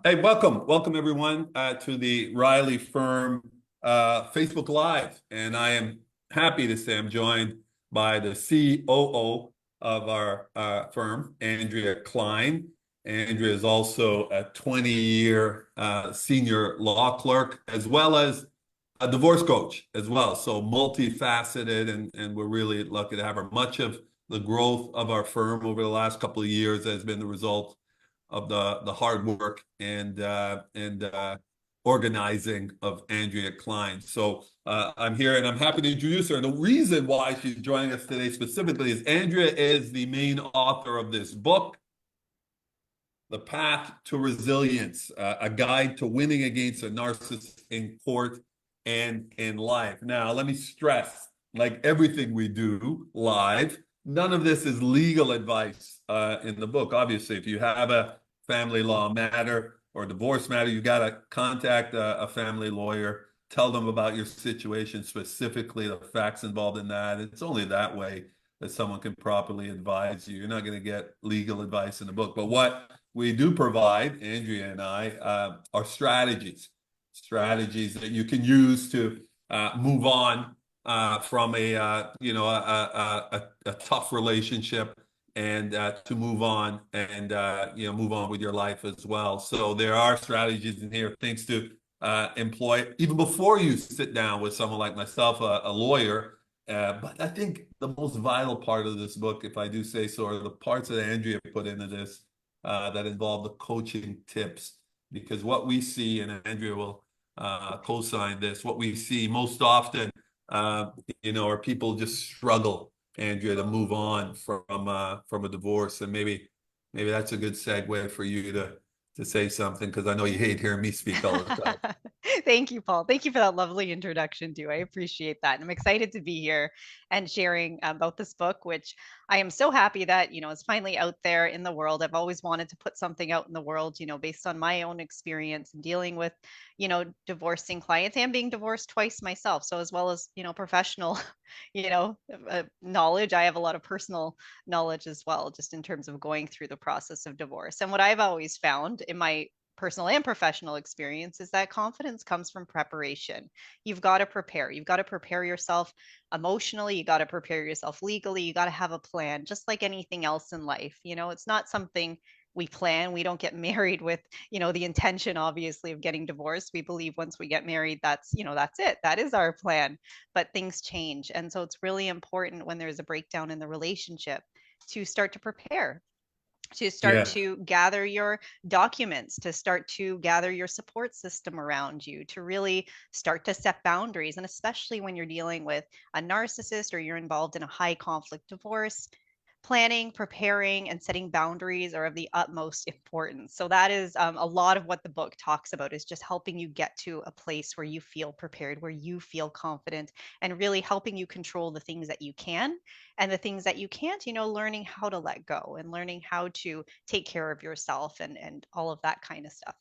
Hey, welcome everyone to the Riley Firm Facebook Live, and I am happy to say I'm joined by the COO of our firm, Andrea Klein. Andrea is also a 20-year senior law clerk, as well as a divorce coach as well. So multifaceted, and we're really lucky to have her. Much of the growth of our firm over the last couple of years has been the result of the hard work and organizing of Andrea Klein. So I'm here and I'm happy to introduce her. And the reason why she's joining us today specifically is Andrea is the main author of this book, The Path to Resilience, a guide to winning against a narcissist in court and in life. Now, let me stress, like everything we do live, none of this is legal advice in the book. Obviously, if you have a family law matter or divorce matter, you got to contact a family lawyer, tell them about your situation, specifically the facts involved in that. It's only that way that someone can properly advise you. You're not going to get legal advice in the book. But what we do provide, Andrea and I, are strategies that you can use to move on from a tough relationship and to move on and move on with your life as well. So there are strategies in here, things to employ even before you sit down with someone like myself, a lawyer. But I think the most vital part of this book, if I do say so, are the parts that Andrea put into this that involve the coaching tips. Because what we see, and Andrea will co-sign this, what we see most often, are people just struggle, Andrea, to move on from a divorce. And maybe that's a good segue for you to say something, because I know you hate hearing me speak all the time. Thank you, Paul. Thank you for that lovely introduction, too. I appreciate that. And I'm excited to be here and sharing about this book, which I am so happy that, is finally out there in the world. I've always wanted to put something out in the world, based on my own experience and dealing with, divorcing clients and being divorced twice myself. So as well as, professional, knowledge, I have a lot of personal knowledge as well, just in terms of going through the process of divorce. And what I've always found in my personal and professional experience is that confidence comes from preparation. You've got to prepare. You've got to prepare yourself emotionally. You got to prepare yourself legally. You got to have a plan, just like anything else in life. It's not something we plan. We don't get married with, the intention, obviously, of getting divorced. We believe once we get married, that's it. That is our plan. But things change. And so it's really important when there's a breakdown in the relationship to start to prepare, to start Yeah. to gather your documents, to start to gather your support system around you, to really start to set boundaries. And especially when you're dealing with a narcissist or you're involved in a high conflict divorce, planning, preparing, and setting boundaries are of the utmost importance. So that is a lot of what the book talks about, is just helping you get to a place where you feel prepared, where you feel confident, and really helping you control the things that you can, and the things that you can't, learning how to let go and learning how to take care of yourself and all of that kind of stuff.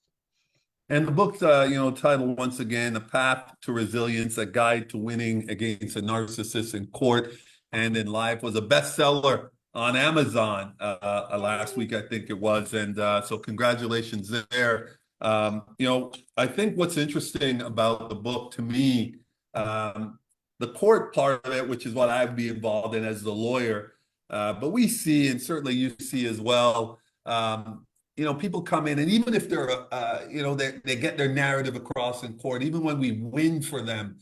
And the book's, titled once again, "A Path to Resilience: A Guide to Winning Against a Narcissist in Court and in Life," was a bestseller on Amazon last week, I think it was. And so congratulations there. I think what's interesting about the book to me, the court part of it, which is what I'd be involved in as the lawyer, but we see, and certainly you see as well, people come in, and even if they're, they get their narrative across in court, even when we win for them,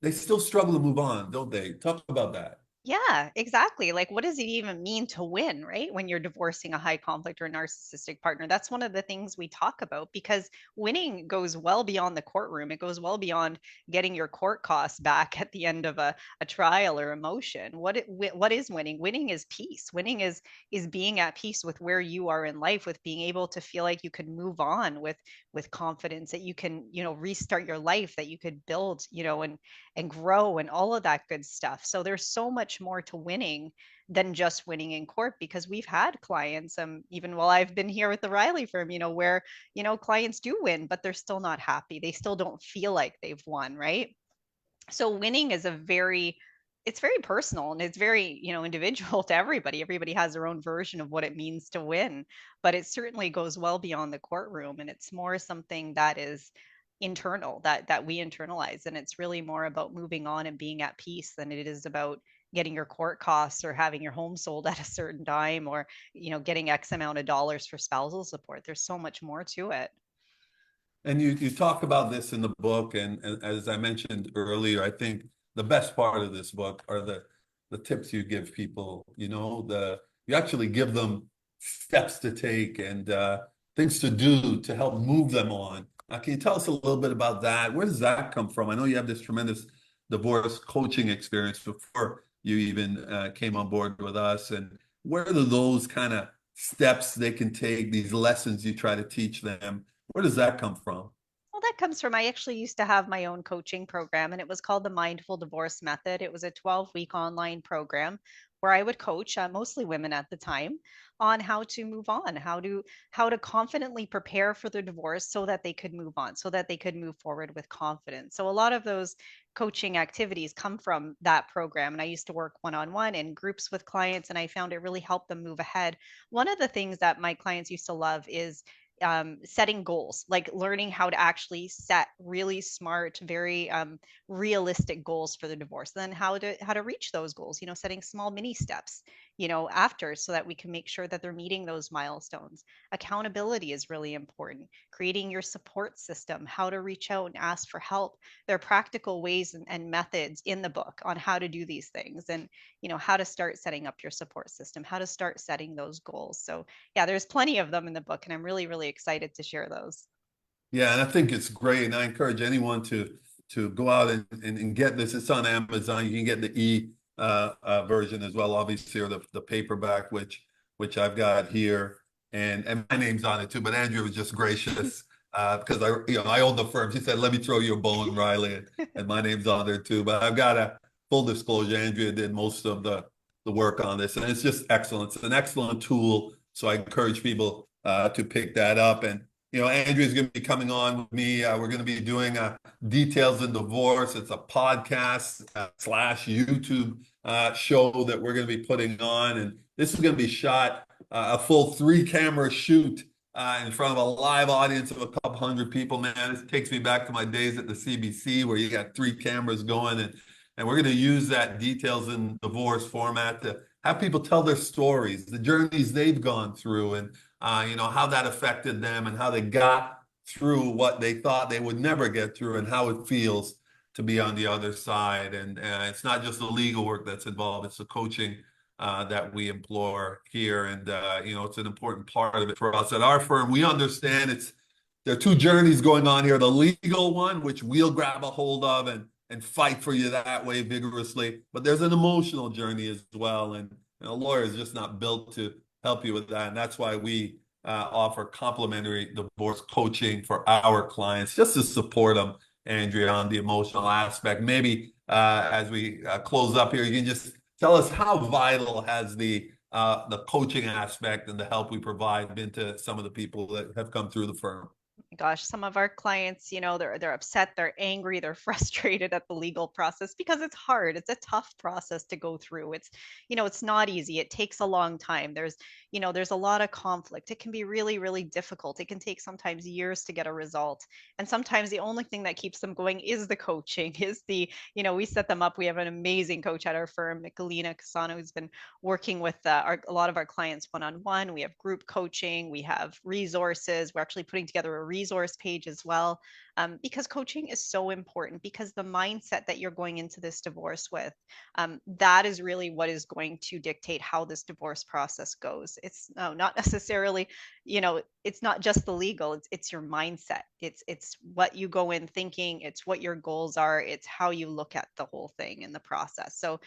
they still struggle to move on, don't they? Talk about that. Yeah, exactly. Like, what does it even mean to win, right? When you're divorcing a high conflict or narcissistic partner, that's one of the things we talk about, because winning goes well beyond the courtroom. It goes well beyond getting your court costs back at the end of a trial or a motion. What is winning? Winning is peace. Winning is being at peace with where you are in life, with being able to feel like you can move on with confidence, that you can, restart your life, that you could build, and grow and all of that good stuff. So there's so much more to winning than just winning in court, because we've had clients, even while I've been here with the Riley firm, where, clients do win, but they're still not happy. They still don't feel like they've won, right? So winning is a very it's very personal and it's very, individual to everybody. Everybody has their own version of what it means to win, but it certainly goes well beyond the courtroom, and it's more something that is internal, that we internalize, and it's really more about moving on and being at peace than it is about getting your court costs or having your home sold at a certain time, or getting X amount of dollars for spousal support. There's so much more to it. And you talk about this in the book, and as I mentioned earlier, I think the best part of this book are the tips you give people. You actually give them steps to take and things to do to help move them on. Can you tell us a little bit about that? Where does that come from? I know you have this tremendous divorce coaching experience before you even came on board with us, and where are those kind of steps they can take, these lessons you try to teach them? Where does that come from? Well, that comes from, I actually used to have my own coaching program, and it was called the Mindful Divorce Method. It was a 12-week online program where I would coach mostly women at the time on how to move on, how to confidently prepare for the divorce so that they could move on, so that they could move forward with confidence. So a lot of those coaching activities come from that program, and I used to work one-on-one in groups with clients, and I found it really helped them move ahead. One of the things that my clients used to love is setting goals, like learning how to actually set really smart, very realistic goals for the divorce. Then how to reach those goals. Setting small mini steps. After, so that we can make sure that they're meeting those milestones. Accountability is really important. Creating your support system. How to reach out and ask for help. There are practical ways and methods in the book on how to do these things, and how to start setting up your support system. How to start setting those goals. So yeah, there's plenty of them in the book, and I'm really, really excited to share those. Yeah, and I think it's great, and I encourage anyone to go out and get this. It's on Amazon. You can get the version as well, obviously, or the paperback, which I've got here, and my name's on it too. But Andrea was just gracious because I own the firm. She said, "Let me throw you a bone, Riley," and my name's on there too. But I've got a full disclosure. Andrea did most of the work on this, and it's just excellent. It's an excellent tool. So I encourage people to pick that up. And Andrea's going to be coming on with me. We're going to be doing Details in Divorce. It's a podcast slash YouTube show that we're going to be putting on. And this is going to be shot a full 3-camera shoot in front of a live audience of a couple hundred people. Man, this takes me back to my days at the CBC where you got 3 cameras going. And we're going to use that Details in Divorce format to have people tell their stories, the journeys they've gone through, and how that affected them and how they got through what they thought they would never get through and how it feels to be on the other side. And it's not just the legal work that's involved, it's the coaching that we implore here. And, it's an important part of it for us at our firm. We understand there are 2 journeys going on here, the legal one, which we'll grab a hold of and fight for you that way vigorously. But there's an emotional journey as well. And a lawyer is just not built to help you with that. And that's why we offer complimentary divorce coaching for our clients, just to support them, Andrea, on the emotional aspect. Maybe as we close up here, you can just tell us how vital has the coaching aspect and the help we provide been to some of the people that have come through the firm. Gosh, some of our clients, they're upset, they're angry, they're frustrated at the legal process because it's hard. It's a tough process to go through. It's not easy. It takes a long time. There's a lot of conflict. It can be really, really difficult. It can take sometimes years to get a result. And sometimes the only thing that keeps them going is the coaching, we set them up. We have an amazing coach at our firm, Nicolina Casano, who's been working with a lot of our clients one-on-one. We have group coaching, we have resources. We're actually putting together a resource page as well, because coaching is so important, because the mindset that you're going into this divorce with, that is really what is going to dictate how this divorce process goes. It's not necessarily, it's not just the legal, it's your mindset. It's what you go in thinking, it's what your goals are, it's how you look at the whole thing in the process. So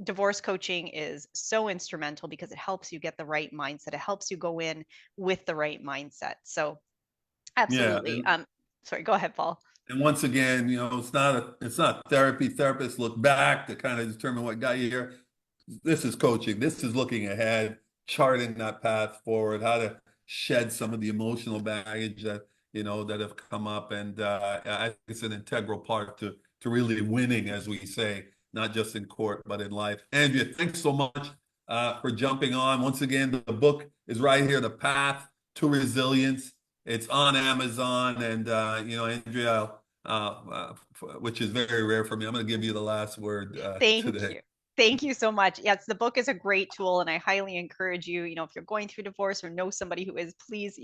divorce coaching is so instrumental because it helps you get the right mindset. It helps you go in with the right mindset. So Yeah. absolutely. Sorry, go ahead, Paul. And once again, it's not therapy. Therapists look back to kind of determine what got you here. This is coaching. This is looking ahead, charting that path forward, how to shed some of the emotional baggage that have come up. And I think it's an integral part to really winning, as we say, not just in court, but in life. Andrea, thanks so much for jumping on. Once again, the book is right here, The Path to Resilience. It's on Amazon. And, Andrea, which is very rare for me, I'm going to give you the last word Thank today. you. Thank you so much. Yes, the book is a great tool, and I highly encourage you, if you're going through divorce or know somebody who is, please,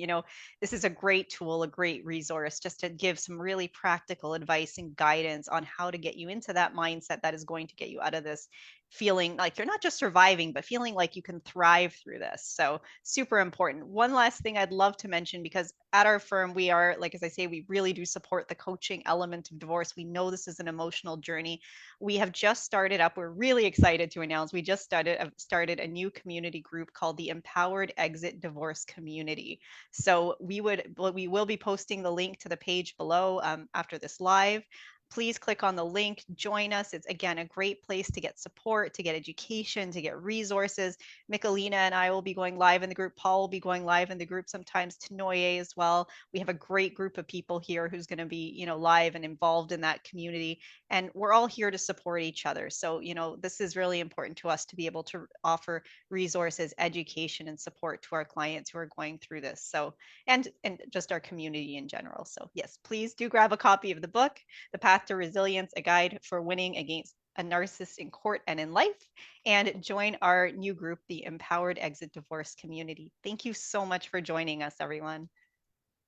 this is a great tool, a great resource just to give some really practical advice and guidance on how to get you into that mindset that is going to get you out of this feeling like you're not just surviving, but feeling like you can thrive through this. So, super important. One last thing I'd love to mention, because at our firm, we are, like, as I say, we really do support the coaching element of divorce. We know this is an emotional journey. We have just started up. We're really excited to announce we just started a new community group called the Empowered Exit Divorce Community. So we will be posting the link to the page below after this live. Please click on the link, join us. It's, again, a great place to get support, to get education, to get resources. Michelina and I will be going live in the group. Paul will be going live in the group sometimes, Tanoye as well. We have a great group of people here who's going to be, live and involved in that community. And we're all here to support each other. So, this is really important to us to be able to offer resources, education, and support to our clients who are going through this. So, and just our community in general. So yes, please do grab a copy of the book, The Path to Resilience, a guide for winning against a narcissist in court and in life, and join our new group, the Empowered Exit Divorce Community. Thank you so much for joining us, everyone.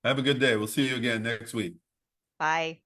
Have a good day. We'll see you again next week. Bye.